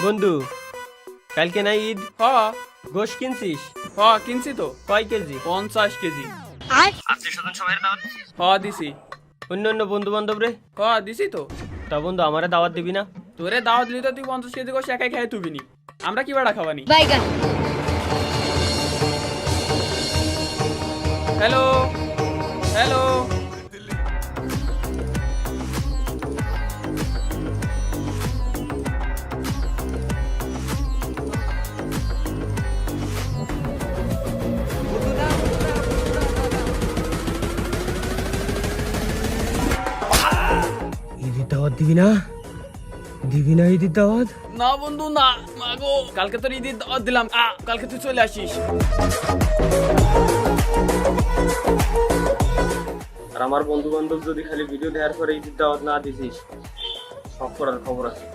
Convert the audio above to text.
বন্ধু, কালকে না ঈদ? হ গোশ কিনছিস? হ কিনছি তো। কয় কেজি? 50 কেজি। আত্মীয় স্বজন সবাই দাওয়াত দিছিস? হ দিছি। অন্য অন্য বন্ধু বান্ধব রে? হ দিছি তো। তা বন্ধু, আমারে দাওয়াত দিবি না? তোরে দাওয়াত দিলি তো তুই 50 কেজি গোশ একাই খেয়ে তুবিনি। আমরা কি বাড়া খাওয়ানি? বাইগান হ্যালো হ্যালো। ঈদের দাওয়াত দিবি না? দিবি না ঈদের দাওয়াত? না বন্ধু না, মাগো কালকে তোর ঈদের দাওয়াত দিলাম, কালকে তুই চলে আসিস। আর আমার বন্ধু বান্ধব যদি খালি ভিডিও দেওয়ার পরে ঈদের দাওয়াত না দিছিস, সব করার খবর আছে।